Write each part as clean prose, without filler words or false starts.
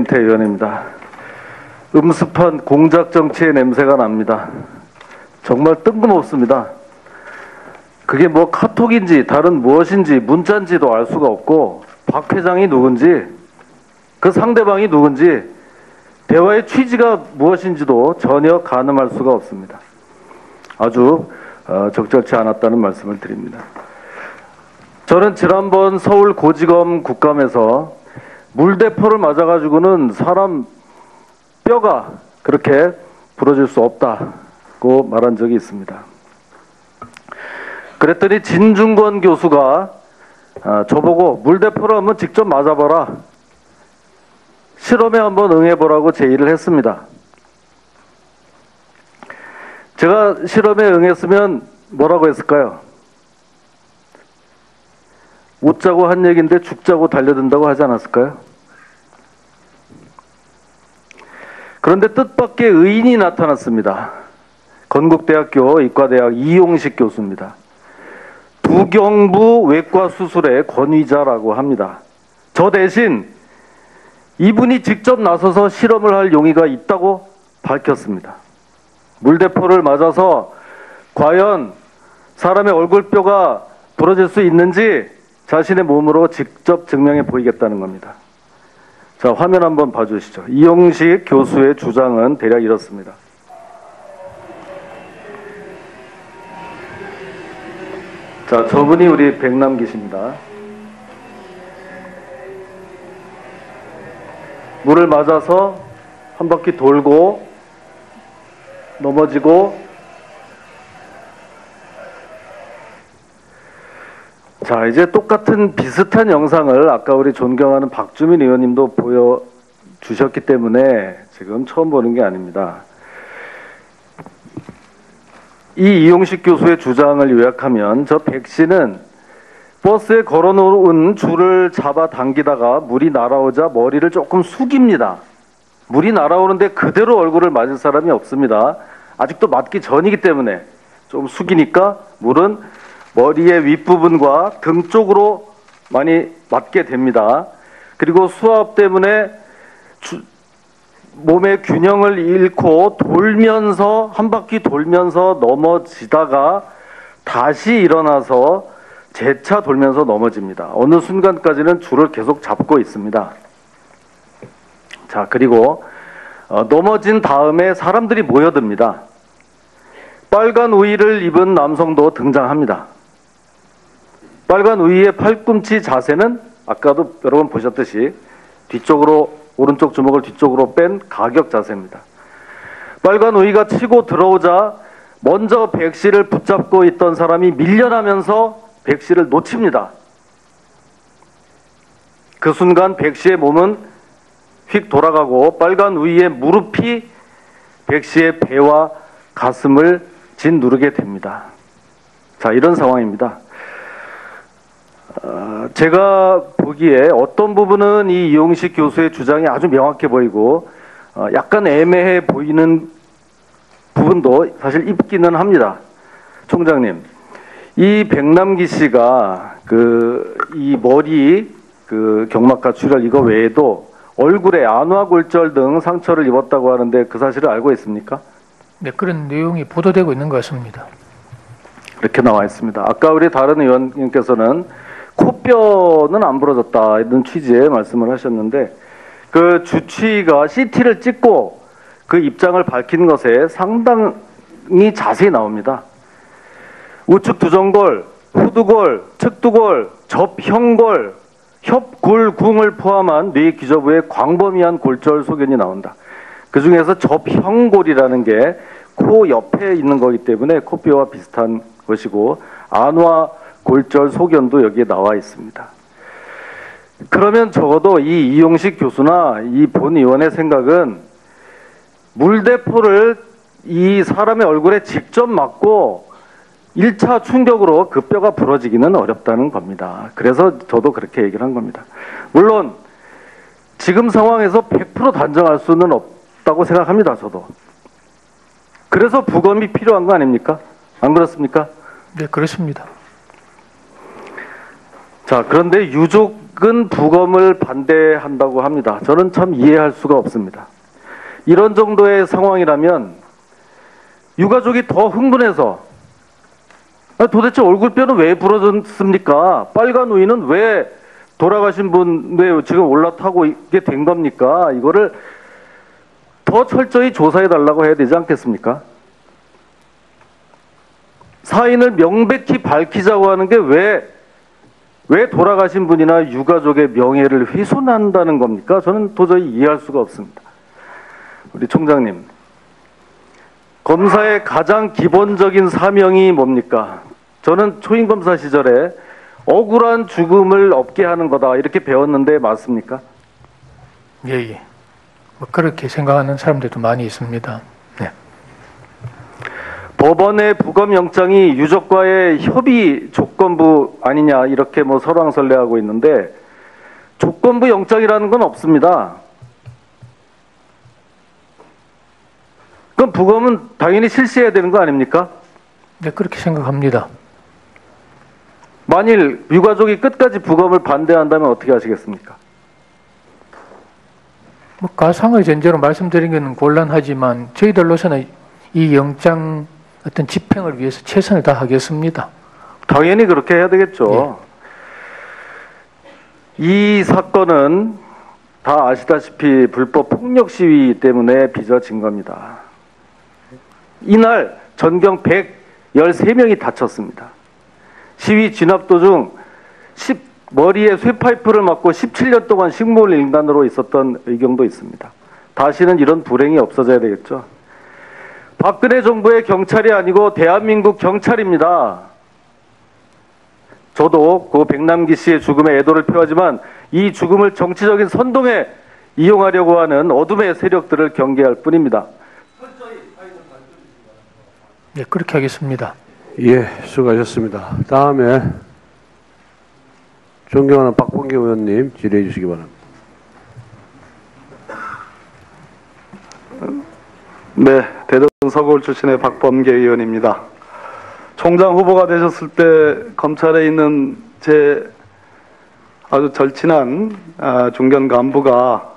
김진태 의원입니다. 음습한 공작 정치의 냄새가 납니다. 정말 뜬금없습니다. 그게 뭐 카톡인지 다른 무엇인지 문자인지도 알 수가 없고, 박 회장이 누군지 그 상대방이 누군지 대화의 취지가 무엇인지도 전혀 가늠할 수가 없습니다. 아주 적절치 않았다는 말씀을 드립니다. 저는 지난번 서울고지검 국감에서 물대포를 맞아가지고는 사람 뼈가 그렇게 부러질 수 없다고 말한 적이 있습니다. 그랬더니 진중권 교수가 저보고 물대포를 한번 직접 맞아봐라, 실험에 한번 응해보라고 제의를 했습니다. 제가 실험에 응했으면 뭐라고 했을까요? 웃자고 한 얘기인데 죽자고 달려든다고 하지 않았을까요? 그런데 뜻밖의 의인이 나타났습니다. 건국대학교 의과대학 이용식 교수입니다. 부경부 외과수술의 권위자라고 합니다. 저 대신 이분이 직접 나서서 실험을 할 용의가 있다고 밝혔습니다. 물대포를 맞아서 과연 사람의 얼굴뼈가 부러질 수 있는지 자신의 몸으로 직접 증명해 보이겠다는 겁니다. 자, 화면 한번 봐주시죠. 이용식 교수의 주장은 대략 이렇습니다. 자, 저분이 우리 백남기 씨입니다. 물을 맞아서 한 바퀴 돌고 넘어지고, 자, 이제 똑같은 비슷한 영상을 아까 우리 존경하는 박주민 의원님도 보여주셨기 때문에 지금 처음 보는 게 아닙니다. 이 이용식 교수의 주장을 요약하면, 저 백 씨는 버스에 걸어놓은 줄을 잡아 당기다가 물이 날아오자 머리를 조금 숙입니다. 물이 날아오는데 그대로 얼굴을 맞을 사람이 없습니다. 아직도 맞기 전이기 때문에 좀 숙이니까 물은 머리의 윗부분과 등 쪽으로 많이 맞게 됩니다. 그리고 수압 때문에 몸의 균형을 잃고 돌면서, 한 바퀴 돌면서 넘어지다가 다시 일어나서 재차 돌면서 넘어집니다. 어느 순간까지는 줄을 계속 잡고 있습니다. 자, 그리고 넘어진 다음에 사람들이 모여듭니다. 빨간 우의를 입은 남성도 등장합니다. 빨간 우의의 팔꿈치 자세는 아까도 여러분 보셨듯이 뒤쪽으로, 오른쪽 주먹을 뒤쪽으로 뺀 가격 자세입니다. 빨간 우의가 치고 들어오자 먼저 백 씨를 붙잡고 있던 사람이 밀려나면서 백 씨를 놓칩니다. 그 순간 백 씨의 몸은 휙 돌아가고 빨간 우의의 무릎이 백 씨의 배와 가슴을 짓누르게 됩니다. 자, 이런 상황입니다. 제가 보기에 어떤 부분은 이 이용식 교수의 주장이 아주 명확해 보이고 약간 애매해 보이는 부분도 사실 있기는 합니다. 총장님, 이 백남기 씨가 이 머리 경막하 출혈 이거 외에도 얼굴에 안화골절 등 상처를 입었다고 하는데 그 사실을 알고 있습니까? 네, 그런 내용이 보도되고 있는 것 같습니다. 이렇게 나와 있습니다. 아까 우리 다른 의원님께서는 코뼈는 안 부러졌다 이런 취지의 말씀을 하셨는데, 그 주치의가 CT를 찍고 그 입장을 밝힌 것에 상당히 자세히 나옵니다. 우측 두정골, 후두골, 측두골, 접형골, 협골궁을 포함한 뇌 기저부에 광범위한 골절 소견이 나온다. 그 중에서 접형골이라는 게 코 옆에 있는 거기 때문에 코뼈와 비슷한 것이고, 안화 골절 소견도 여기에 나와 있습니다. 그러면 적어도 이 이용식 교수나 이 본 의원의 생각은 물대포를 이 사람의 얼굴에 직접 맞고 1차 충격으로 그 뼈가 부러지기는 어렵다는 겁니다. 그래서 저도 그렇게 얘기를 한 겁니다. 물론 지금 상황에서 100% 단정할 수는 없다고 생각합니다. 저도. 그래서 부검이 필요한 거 아닙니까? 안 그렇습니까? 네, 그렇습니다. 자, 그런데 유족 박근 부검을 반대한다고 합니다. 저는 참 이해할 수가 없습니다. 이런 정도의 상황이라면 유가족이 더 흥분해서 도대체 얼굴뼈는 왜 부러졌습니까? 빨간 우유는 왜 돌아가신 분 왜 지금 올라타고 있게 된 겁니까? 이거를 더 철저히 조사해달라고 해야 되지 않겠습니까? 사인을 명백히 밝히자고 하는 게 왜 돌아가신 분이나 유가족의 명예를 훼손한다는 겁니까? 저는 도저히 이해할 수가 없습니다. 우리 총장님, 검사의 가장 기본적인 사명이 뭡니까? 저는 초임검사 시절에 억울한 죽음을 없게 하는 거다 이렇게 배웠는데 맞습니까? 예. 뭐 그렇게 생각하는 사람들도 많이 있습니다. 네. 법원의 부검영장이 유족과의 협의 조건부 아니냐 이렇게 뭐 설왕설래하고 있는데 조건부 영장이라는 건 없습니다. 그럼 부검은 당연히 실시해야 되는 거 아닙니까? 네, 그렇게 생각합니다. 만일 유가족이 끝까지 부검을 반대한다면 어떻게 하시겠습니까? 뭐 가상의 전제로 말씀드린 것은 곤란하지만 저희들로서는 이 영장 어떤 집행을 위해서 최선을 다하겠습니다. 당연히 그렇게 해야 되겠죠. 이 사건은 다 아시다시피 불법 폭력 시위 때문에 빚어진 겁니다. 이날 전경 113명이 다쳤습니다. 시위 진압 도중 머리에 쇠파이프를 맞고 17년 동안 식물인간으로 있었던 의경도 있습니다. 다시는 이런 불행이 없어져야 되겠죠. 박근혜 정부의 경찰이 아니고 대한민국 경찰입니다. 저도 그 백남기 씨의 죽음에 애도를 표하지만 이 죽음을 정치적인 선동에 이용하려고 하는 어둠의 세력들을 경계할 뿐입니다. 네, 그렇게 하겠습니다. 예, 수고하셨습니다. 다음에 존경하는 박범계 의원님 질의해 주시기 바랍니다. 네, 대전 서구울 출신의 박범계 의원입니다. 총장 후보가 되셨을 때 검찰에 있는 제 아주 절친한 중견 간부가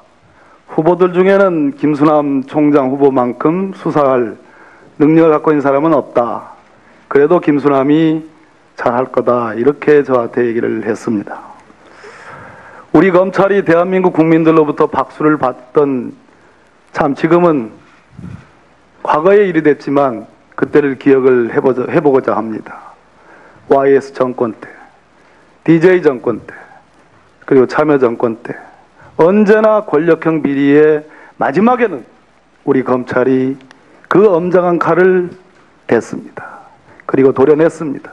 후보들 중에는 김수남 총장 후보만큼 수사할 능력을 갖고 있는 사람은 없다. 그래도 김수남이 잘할 거다. 이렇게 저한테 얘기를 했습니다. 우리 검찰이 대한민국 국민들로부터 박수를 받던 참 지금은 과거의 일이 됐지만 그때를 기억을 해보고자 합니다. YS 정권 때, DJ 정권 때, 그리고 참여 정권 때 언제나 권력형 비리의 마지막에는 우리 검찰이 그 엄정한 칼을 댔습니다. 그리고 도려냈습니다.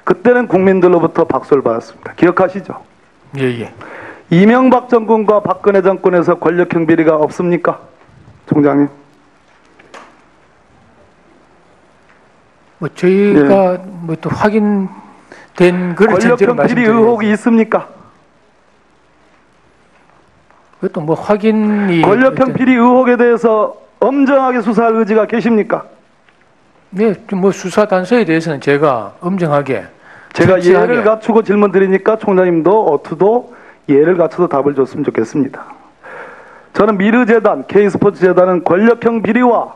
그때는 국민들로부터 박수를 받았습니다. 기억하시죠? 예. 이명박 정권과 박근혜 정권에서 권력형 비리가 없습니까? 총장님. 뭐 저희가 뭐 또 확인된 그런 전제로 권력형 비리 의혹이 있습니까? 그것도 뭐 확인이 권력형 비리 의혹에 대해서 엄정하게 수사할 의지가 계십니까? 네, 뭐 수사 단서에 대해서는 제가 엄정하게 제가 철저하게 예를 갖추고 질문 드리니까 총장님도 어투도 예를 갖춰서 답을 줬으면 좋겠습니다. 저는 미르재단, K스포츠재단은 권력형 비리와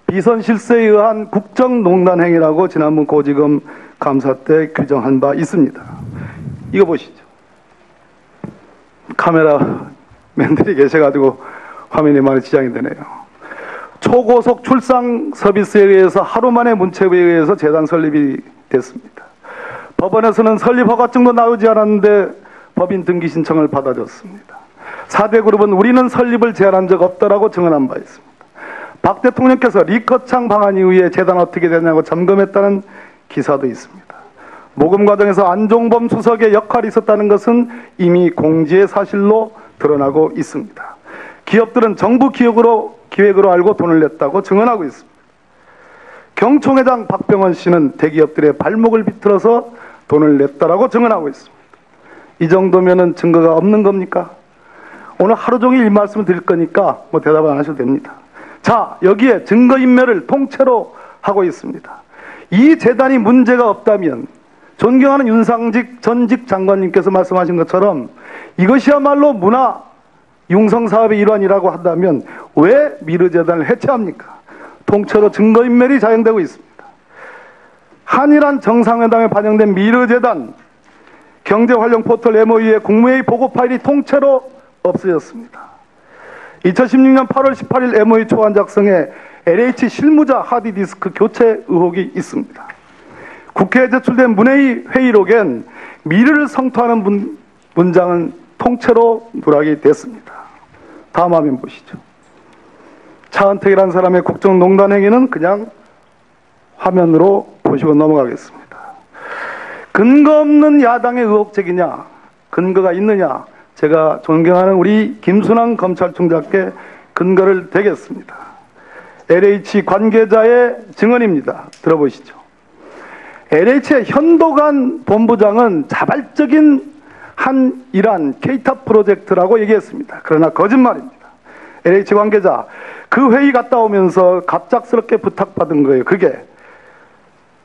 비선 실세에 의한 국정농단 행위라고 지난번 고지검 감사 때 규정한 바 있습니다. 이거 보시죠. 카메라맨들이 계셔가지고 화면이 많이 지장이 되네요. 초고속 출상 서비스에 의해서 하루 만에 문체부에 의해서 재단 설립이 됐습니다. 법원에서는 설립 허가증도 나오지 않았는데 법인 등기 신청을 받아줬습니다. 4대 그룹은 우리는 설립을 제안한 적 없다라고 증언한 바 있습니다. 박 대통령께서 리커창 방안 이후에 재단 어떻게 되냐고 점검했다는 기사도 있습니다. 모금 과정에서 안종범 수석의 역할이 있었다는 것은 이미 공지의 사실로 드러나고 있습니다. 기업들은 정부 기획으로 알고 돈을 냈다고 증언하고 있습니다. 경총회장 박병원 씨는 대기업들의 발목을 비틀어서 돈을 냈다라고 증언하고 있습니다. 이 정도면은 증거가 없는 겁니까? 오늘 하루 종일 이 말씀을 드릴 거니까 뭐 대답 안 하셔도 됩니다. 자, 여기에 증거인멸을 통째로 하고 있습니다. 이 재단이 문제가 없다면 존경하는 윤상직 전직 장관님께서 말씀하신 것처럼 이것이야말로 문화 융성 사업의 일환이라고 한다면 왜 미르재단을 해체합니까? 통째로 증거인멸이 자행되고 있습니다. 한일한 정상회담에 반영된 미르재단 경제활용 포털 MOU의 국무회의 보고 파일이 통째로 없어졌습니다. 2016년 8월 18일 MOU 초안 작성에 LH 실무자 하드디스크 교체 의혹이 있습니다. 국회에 제출된 문회의 회의록엔 미르를 성토하는 문장은 통째로 누락이 됐습니다. 다음 화면 보시죠. 차은택이라는 사람의 국정농단 행위는 그냥 화면으로 보시고 넘어가겠습니다. 근거 없는 야당의 의혹적이냐, 근거가 있느냐, 제가 존경하는 우리 김순환 검찰총장께 근거를 대겠습니다. LH 관계자의 증언입니다. 들어보시죠. LH의 현도관 본부장은 자발적인 한일한 K탑 프로젝트라고 얘기했습니다. 그러나 거짓말입니다. LH 관계자, 그 회의 갔다 오면서 갑작스럽게 부탁받은 거예요. 그게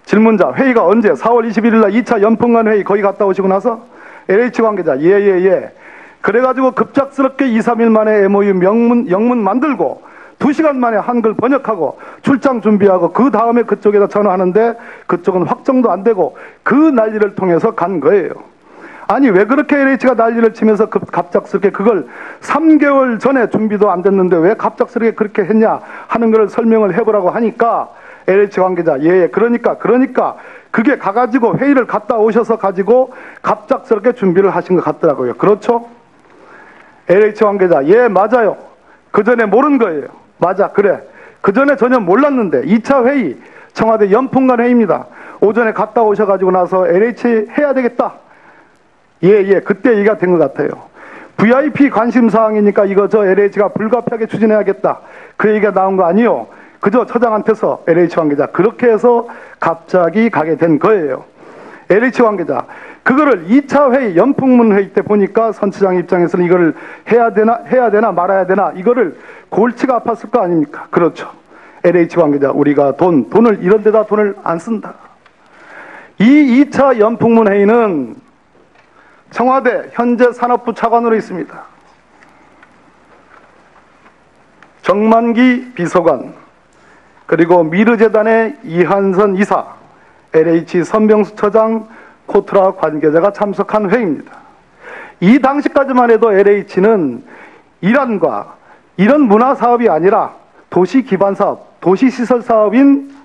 질문자, 회의가 언제? 4월 21일 날 2차 연풍관 회의 거기 갔다 오시고 나서 LH 관계자, 예. 그래가지고 급작스럽게 2, 3일 만에 MOU 영문 만들고 2시간 만에 한글 번역하고 출장 준비하고 그 다음에 그쪽에다 전화하는데 그쪽은 확정도 안 되고 그 난리를 통해서 간 거예요. 아니 왜 그렇게 LH가 난리를 치면서 갑작스럽게 그걸 3개월 전에 준비도 안 됐는데 왜 갑작스럽게 그렇게 했냐 하는 걸 설명을 해보라고 하니까 LH 관계자, 예, 그러니까 그게 가가지고 회의를 갔다 오셔서 가지고 갑작스럽게 준비를 하신 것 같더라고요. 그렇죠? LH 관계자, 예, 맞아요. 그 전에 모른 거예요. 맞아, 그래. 그 전에 전혀 몰랐는데 2차 회의, 청와대 연풍관 회의입니다. 오전에 갔다 오셔가지고 나서 LH 해야 되겠다. 예, 그때 얘기가 된 것 같아요. VIP 관심사항이니까 이거 저 LH가 불가피하게 추진해야겠다. 그 얘기가 나온 거 아니요. 그저 처장한테서 LH 관계자 그렇게 해서 갑자기 가게 된 거예요. LH 관계자 그거를 2차 회의 연풍문 회의 때 보니까 선 처장 입장에서는 이거를 해야 되나 말아야 되나 이거를 골치가 아팠을 거 아닙니까? 그렇죠. LH 관계자 우리가 돈을 이런 데다 돈을 안 쓴다. 이 2차 연풍문 회의는 청와대 현재 산업부 차관으로 있습니다. 정만기 비서관 그리고 미르재단의 이한선 이사, LH 선병수 처장, 코트라 관계자가 참석한 회의입니다. 이 당시까지만 해도 LH는 일환과 이런 문화사업이 아니라 도시기반사업, 도시시설사업인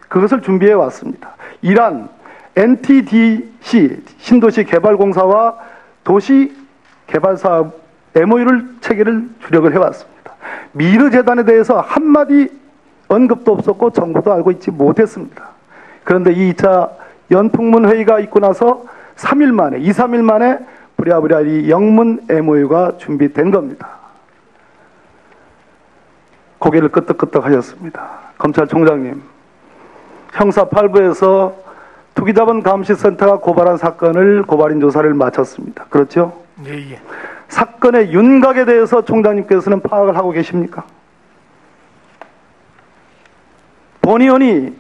그것을 주비해 왔습니다. 일환, NTDC, 신도시개발공사와 도시개발사업 MOU를 체결을 주력을 해왔습니다. 미르재단에 대해서 한마디 언급도 없었고 정부도 알고 있지 못했습니다. 그런데 이 2차 연풍문 회의가 있고 나서 3일 만에 2, 3일 만에 부랴부랴 이 영문 MOU가 준비된 겁니다. 고개를 끄덕끄덕 하셨습니다. 검찰총장님, 형사 8부에서 투기자본감시센터가 고발한 사건을 고발인 조사를 마쳤습니다. 그렇죠? 예. 사건의 윤곽에 대해서 총장님께서는 파악을 하고 계십니까? 본의원이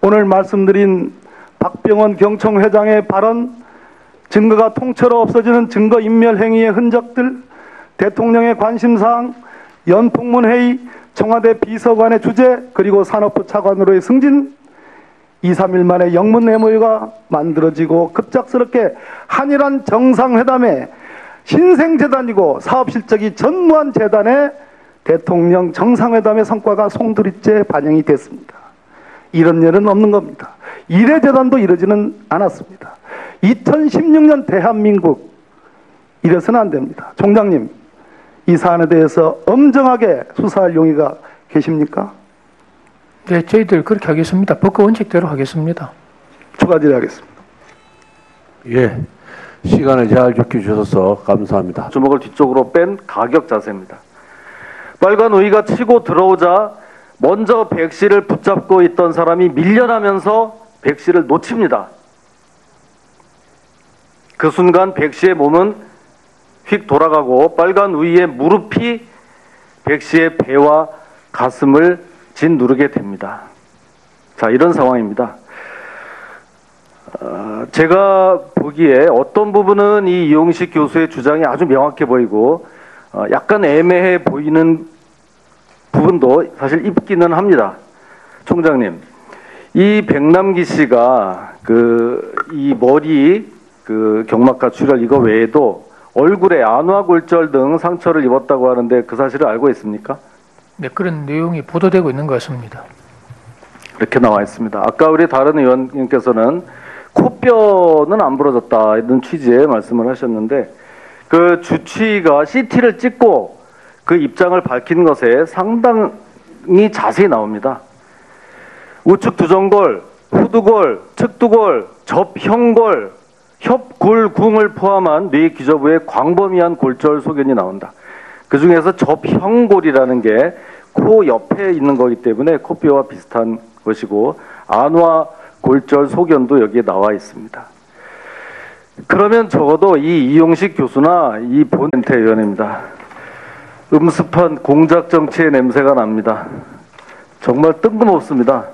오늘 말씀드린 박병원 경총회장의 발언, 증거가 통째로 없어지는 증거인멸 행위의 흔적들, 대통령의 관심사항, 연풍문 회의, 청와대 비서관의 주재, 그리고 산업부 차관으로의 승진, 2, 3일 만에 영문 MOU가 만들어지고 급작스럽게 한일한 정상회담에 신생재단이고 사업실적이 전무한 재단의 대통령 정상회담의 성과가 송두리째 반영이 됐습니다. 이런 일은 없는 겁니다. 이래재단도 이러지는 않았습니다. 2016년 대한민국 이래서는 안 됩니다. 총장님, 이 사안에 대해서 엄정하게 수사할 용의가 계십니까? 네, 저희들 그렇게 하겠습니다. 법과 원칙대로 하겠습니다. 추가 질의하겠습니다. 예, 시간을 잘 지켜주셔서 감사합니다. 주먹을 뒤쪽으로 뺀 가격 자세입니다. 빨간 우이가 치고 들어오자 먼저 백 씨를 붙잡고 있던 사람이 밀려나면서 백 씨를 놓칩니다. 그 순간 백 씨의 몸은 휙 돌아가고 빨간 우이의 무릎이 백 씨의 배와 가슴을 짓누르게 됩니다. 자, 이런 상황입니다. 제가 보기에 어떤 부분은 이 이용식 교수의 주장이 아주 명확해 보이고 약간 애매해 보이는 부분도 사실 있기는 합니다. 총장님, 이 백남기 씨가 이 머리 경막하 출혈 이거 외에도 얼굴에 안화골절 등 상처를 입었다고 하는데 그 사실을 알고 있습니까? 네, 그런 내용이 보도되고 있는 것 같습니다. 이렇게 나와 있습니다. 아까 우리 다른 의원님께서는 코뼈는 안 부러졌다 이런 취지의 말씀을 하셨는데 그 주치의가 CT를 찍고 그 입장을 밝힌 것에 상당히 자세히 나옵니다. 우측 두정골, 후두골, 측두골, 접형골, 협골궁을 포함한 뇌 기저부에 광범위한 골절 소견이 나온다. 그 중에서 접형골이라는 게 코 옆에 있는 거기 때문에 코뼈와 비슷한 것이고 안화 골절 소견도 여기에 나와 있습니다. 그러면 적어도 이 이용식 교수나 이 본ente 의원입니다. 음습한 공작 정치의 냄새가 납니다. 정말 뜬금없습니다.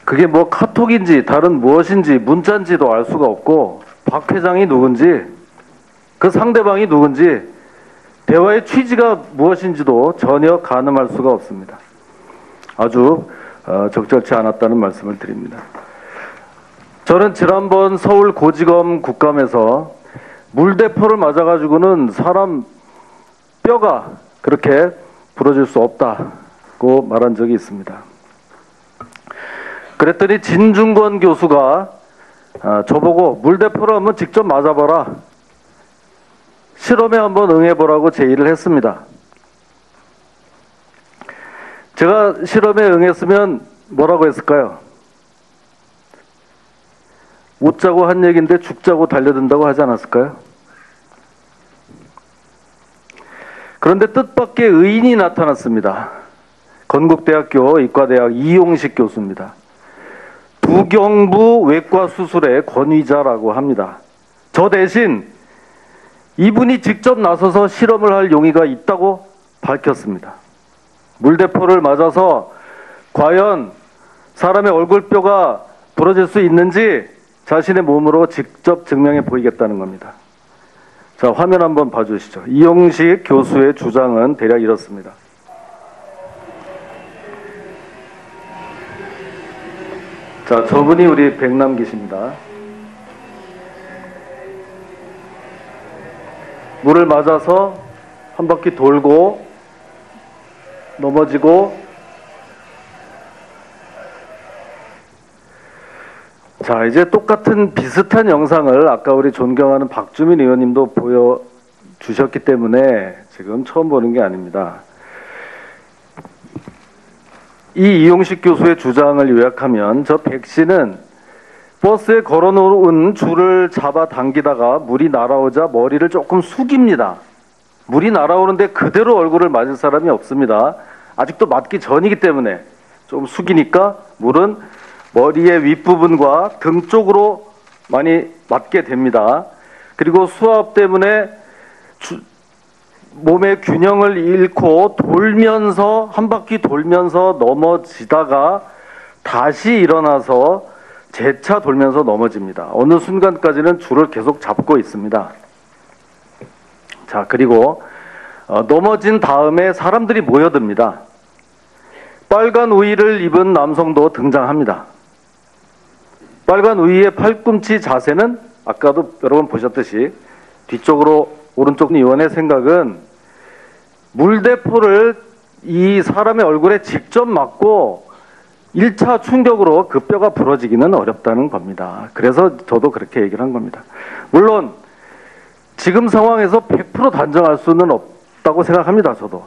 그게 뭐 카톡인지 다른 무엇인지 문자인지도 알 수가 없고 박 회장이 누군지 그 상대방이 누군지 대화의 취지가 무엇인지도 전혀 가늠할 수가 없습니다. 아주 적절치 않았다는 말씀을 드립니다. 저는 지난번 서울고지검 국감에서 물대포를 맞아가지고는 사람 뼈가 그렇게 부러질 수 없다고 말한 적이 있습니다. 그랬더니 진중권 교수가 저보고 물대포를 한번 직접 맞아봐라. 실험에 한번 응해보라고 제의를 했습니다. 제가 실험에 응했으면 뭐라고 했을까요? 웃자고 한 얘기인데 죽자고 달려든다고 하지 않았을까요? 그런데 뜻밖의 의인이 나타났습니다. 건국대학교 의과대학 이용식 교수입니다. 부경부 외과수술의 권위자라고 합니다. 저 대신 이분이 직접 나서서 실험을 할 용의가 있다고 밝혔습니다. 물대포를 맞아서 과연 사람의 얼굴뼈가 부러질 수 있는지 자신의 몸으로 직접 증명해 보이겠다는 겁니다. 자, 화면 한번 봐주시죠. 이용식 교수의 주장은 대략 이렇습니다. 자, 저분이 우리 백남기 씨입니다. 물을 맞아서 한 바퀴 돌고 넘어지고 자, 이제 똑같은 비슷한 영상을 아까 우리 존경하는 박주민 의원님도 보여주셨기 때문에 지금 처음 보는 게 아닙니다. 이 이용식 교수의 주장을 요약하면 저 백 씨는 버스에 걸어놓은 줄을 잡아 당기다가 물이 날아오자 머리를 조금 숙입니다. 물이 날아오는데 그대로 얼굴을 맞을 사람이 없습니다. 아직도 맞기 전이기 때문에 좀 숙이니까 물은 머리의 윗부분과 등 쪽으로 많이 맞게 됩니다. 그리고 수압 때문에 몸의 균형을 잃고 돌면서 한 바퀴 돌면서 넘어지다가 다시 일어나서 재차 돌면서 넘어집니다. 어느 순간까지는 줄을 계속 잡고 있습니다. 자, 그리고 넘어진 다음에 사람들이 모여듭니다. 빨간 우의를 입은 남성도 등장합니다. 빨간 우의의 팔꿈치 자세는 아까도 여러 번 보셨듯이 뒤쪽으로 오른쪽 의원의 생각은 물대포를 이 사람의 얼굴에 직접 맞고 1차 충격으로 그 뼈가 부러지기는 어렵다는 겁니다. 그래서 저도 그렇게 얘기를 한 겁니다. 물론 지금 상황에서 100% 단정할 수는 없다고 생각합니다. 저도.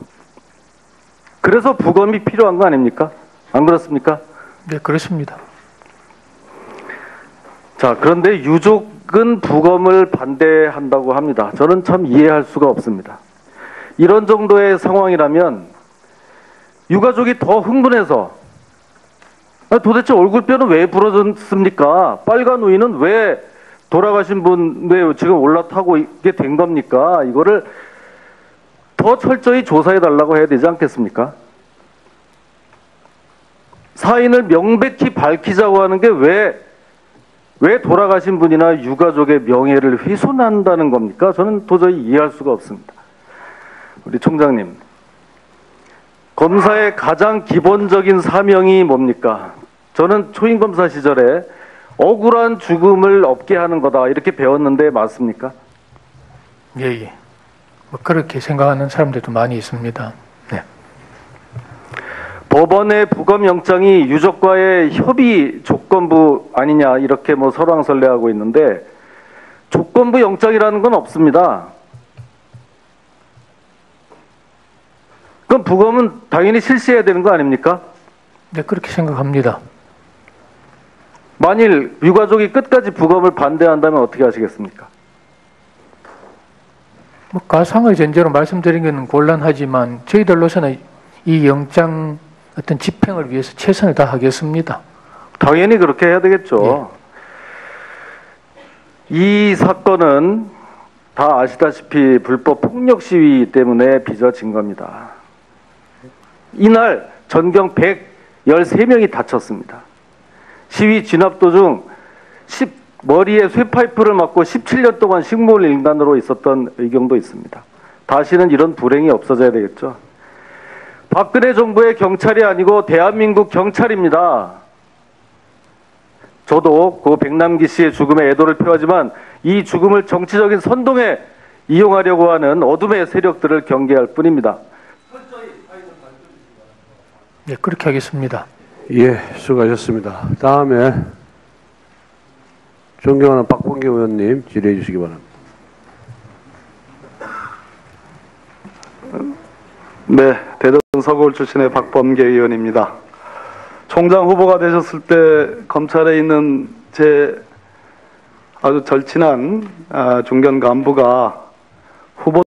그래서 부검이 필요한 거 아닙니까? 안 그렇습니까? 네, 그렇습니다. 자, 그런데 유족은 부검을 반대한다고 합니다. 저는 참 이해할 수가 없습니다. 이런 정도의 상황이라면 유가족이 더 흥분해서 도대체 얼굴뼈는 왜 부러졌습니까? 빨간 우의는 왜 돌아가신 분 왜 지금 올라타고 있게 된 겁니까? 이거를 더 철저히 조사해 달라고 해야 되지 않겠습니까? 사인을 명백히 밝히자고 하는 게 왜 왜 돌아가신 분이나 유가족의 명예를 훼손한다는 겁니까? 저는 도저히 이해할 수가 없습니다. 우리 총장님, 검사의 가장 기본적인 사명이 뭡니까? 저는 초임검사 시절에 억울한 죽음을 없게 하는 거다 이렇게 배웠는데 맞습니까? 예. 뭐 그렇게 생각하는 사람들도 많이 있습니다. 네. 법원의 부검영장이 유족과의 협의 조건부 아니냐 이렇게 뭐 설왕설래하고 있는데 조건부 영장이라는 건 없습니다. 그럼 부검은 당연히 실시해야 되는 거 아닙니까? 네, 그렇게 생각합니다. 만일 유가족이 끝까지 부검을 반대한다면 어떻게 하시겠습니까? 뭐 가상을 전제로 말씀드린 것은 곤란하지만 저희들로서는 이 영장 어떤 집행을 위해서 최선을 다하겠습니다. 당연히 그렇게 해야 되겠죠. 이 사건은 다 아시다시피 불법 폭력 시위 때문에 빚어진 겁니다. 이날 전경 113명이 다쳤습니다. 시위 진압 도중 머리에 쇠파이프를 맞고 17년 동안 식물인간으로 있었던 의경도 있습니다. 다시는 이런 불행이 없어져야 되겠죠. 박근혜 정부의 경찰이 아니고 대한민국 경찰입니다. 저도 그 백남기 씨의 죽음에 애도를 표하지만 이 죽음을 정치적인 선동에 이용하려고 하는 어둠의 세력들을 경계할 뿐입니다. 네, 그렇게 하겠습니다. 예, 수고하셨습니다. 다음에 존경하는 박범계 의원님 질의해 주시기 바랍니다. 네, 대전 서울 출신의 박범계 의원입니다. 총장 후보가 되셨을 때 검찰에 있는 제 아주 절친한 중견 간부가 후보